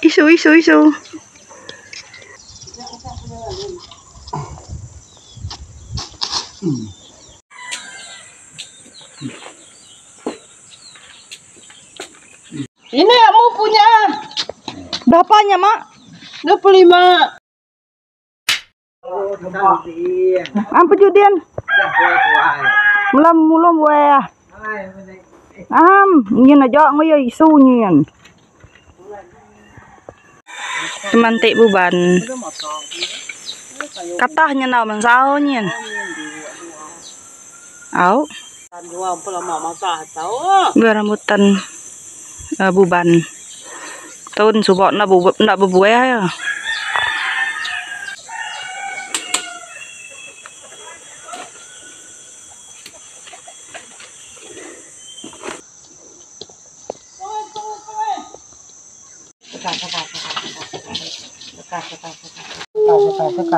Isu. Ini kamu punya. Berapanya, Mak? 25. Apa judian? Mulam buaya. Nhìn là do người isu nhìn. Mantik buban. Katanya nào bằng sao nhìn. Áo. Berambutan buban. Tahun subot na bubuaya.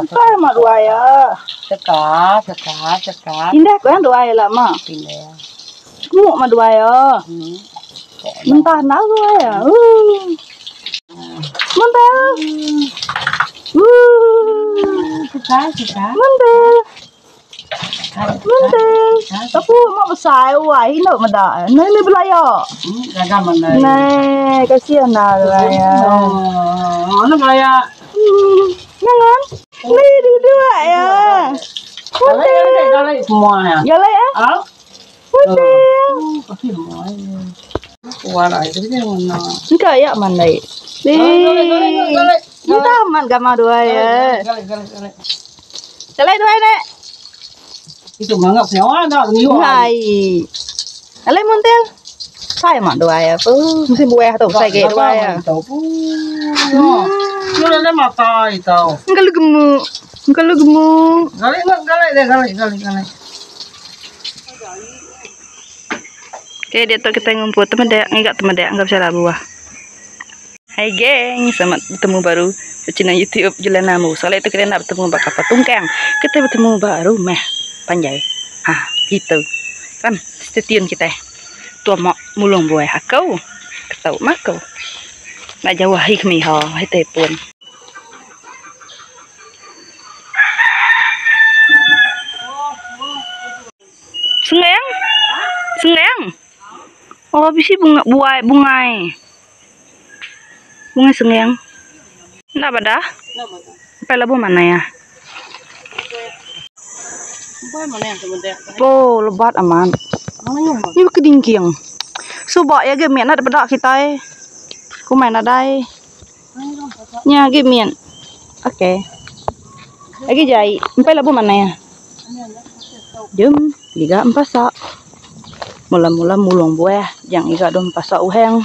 Kaya mak dua ya. Sekat. Indah kau yang dua ya lah mak. Pindah. Mu mak dua ya. Mentah nak dua ya. Mentah. Sekat. Mentah. Tapi mak besar wah ini nak dah. Ini belaya. Gagam mana? Nih kasihan lah belaya. Mana belaya? Jangan. Ini dua ya. Galai semua ya. Galai ya? Pasti semua. Warna itu dia mana? Enggak ya mana? Galai. Entah man gamma dua ya. Galai dua nek. Itu mangap nyawa dah ni. Hai. Galai montel. Sai mak dua ya. Mesti buaya tu sai ke dua ya. Sudah ada mata itu. Kalau gemuk. Galai. Oke, dia tuh kita ngumpul teman dek, enggak bisa lah buah. Hai geng, selamat bertemu baru di channel YouTube Jelanamu. Soalnya itu kita nak bertemu bakal patungkang. Kita bertemu baru meh panjai. Gitu. Kan stay tune kita. Tua mak mulung buah aku. Ketau mak kau. Nak jauh hikmi ha, hite pun. Sengang. Oh, bisi bunga bungai. Bunga sengang. Enggak pada? Sampai labu mana ya? Oh, lebat aman. Ini kedingking. Subak ya gemian ada pada kita. Ku main ada. Nya gemian. Oke. Lagi jai. Sampai labu mana ya? Jom, liga empasa. Mula-mula mulung buah, yang iga dom pasak uheng.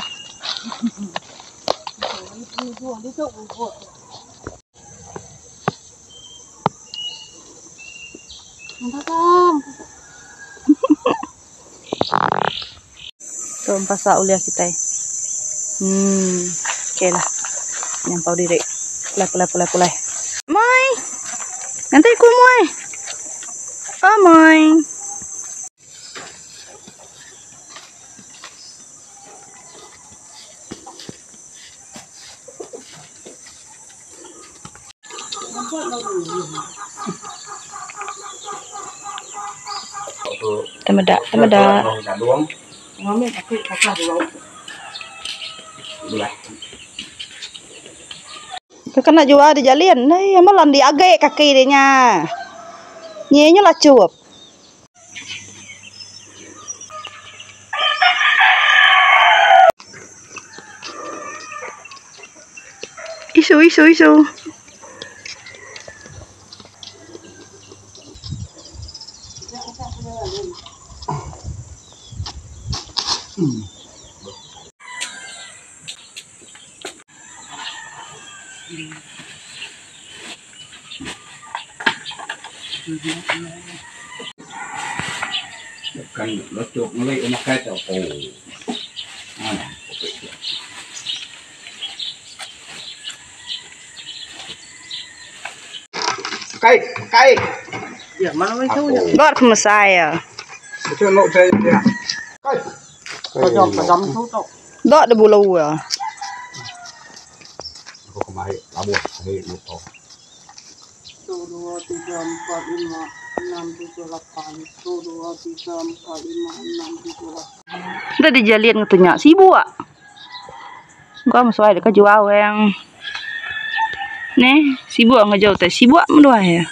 Dom pasak uliah kita. Oke lah. Nyampau diri. Pulai. Moi. Nanti ku moi. Oh moi. Temeda. Kena jual di jalian, nih malam di agak kaki dia nya, nyenya lah cuap. Isu. Kan nó chuột nó lấy nó khai tàu cổ cây Ya, mana itu ya? God Messiah. itu nó chơi Pajam tu tu. Dok de bulu ya. mahir labu mahir motor. 1, 2, 3, 4, 5, 6, 7, 8. 1, 2, 3, 4, 5, 6, 7, 8. Udah dijalian ngetunya si buah. Gua masuk dekat jual yang nih si buah ngejauh teh si buah mendua ya.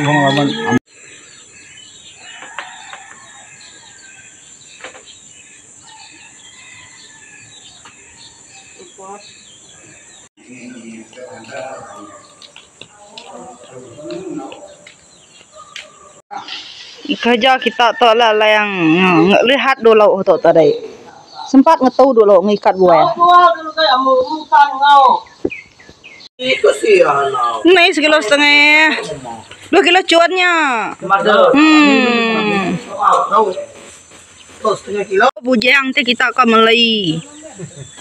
Pengalaman Kerja kita tu lah yang lihat dulu tu tadi. Sempat ngetau dulu ngikat buaya. Buah dulu kayak mutan ngau. Itu sih anak. Nih 1,5 kilo. 2 kilo cuannya. Terus 3 kilo. Bujang teh kita akan melai.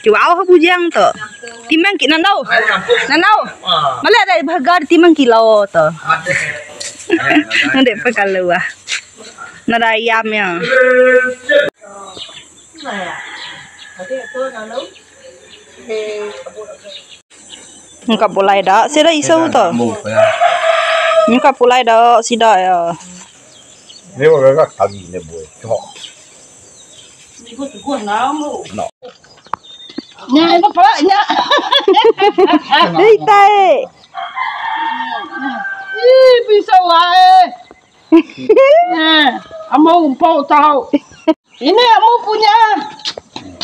Jual bujang tu. Timang kita nandau. Nandau. Malah ada harga timang kilo tu. Nanti pekalu ah. Nada ayamnya. Ngkap pulai dah, sida isu tu. Ngkap pulai dah, sida ya. Ini orang kali ni boy. Cok. No. Nya itu pelaknya. Hei tai. Ih, bisa wae. Amau umpau tahu. Ini kamu punya.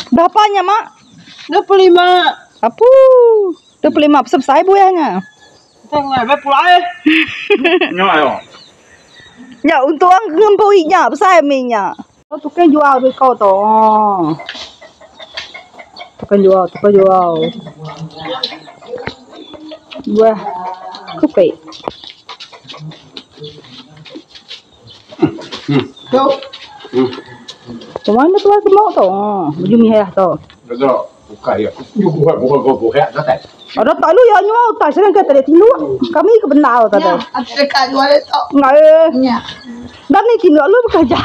Berapanya, Mak? 25. Apu. 25 besar saya buahnya. Tengah be pulai. Nyayo. Ya, untuk ang ngempuinya besar minyak. Oh, tukang jual di kau tu. Tukang jual. Wah, kupai. Tuh. Cuma mana tu aku mau tu. Baju mihah tu. Betul. Buka ya. Buka dah tak. Ada tak lu ya nyu tak sedang kata dia tilu. Kami kebenar tadi. Ya, ada dekat jual itu. Ngai. Ya. Dan ni tilu lu bekerja.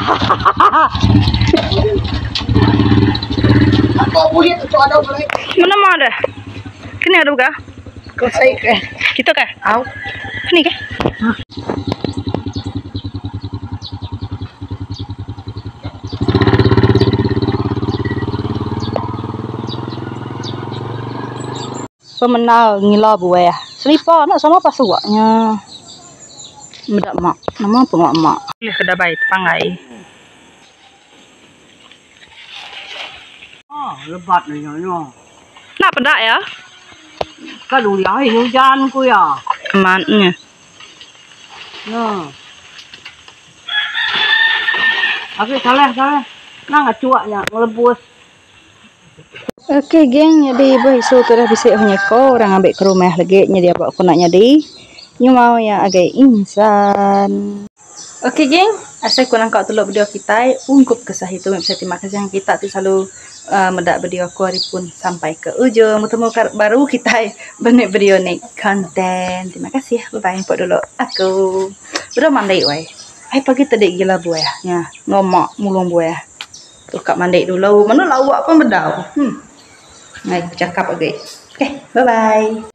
Apa boleh tu ada boleh. Mana mana? Kini ada buka? Kau saya ke. Kita kah? Au. Kini kah? Pemenal ngila buaya. Selipa nak sama pasuaknya. Medak mak. Nama apa mak? Boleh ke dabai pangai. Lebat ni nyo. Nak pedak ya? Kalau ya hujan ku ya. Amannya. Nah. Okey, salah. Nang cuaknya ngelebus. Okey geng, jadi isu tu dah bisik punya ko orang ambil ke rumah lagi nya dia bawa aku nak jadi. Nyu mau ya agak insan. Okey geng, asal ku nangkap telur video kita ungkup kisah itu. Saya terima kasih yang kita tu selalu medak video aku hari pun sampai ke ujung. Bertemu baru kita benih video ni konten. Terima kasih. Bye bye pot dulu. Aku udah mandai wai. Hai pagi tadi gila buaya nya ngomak mulung buaya. Tu kak mandai dulu. Mana lawak pun bedau. Ngai cakap lagi. Okay, bye bye.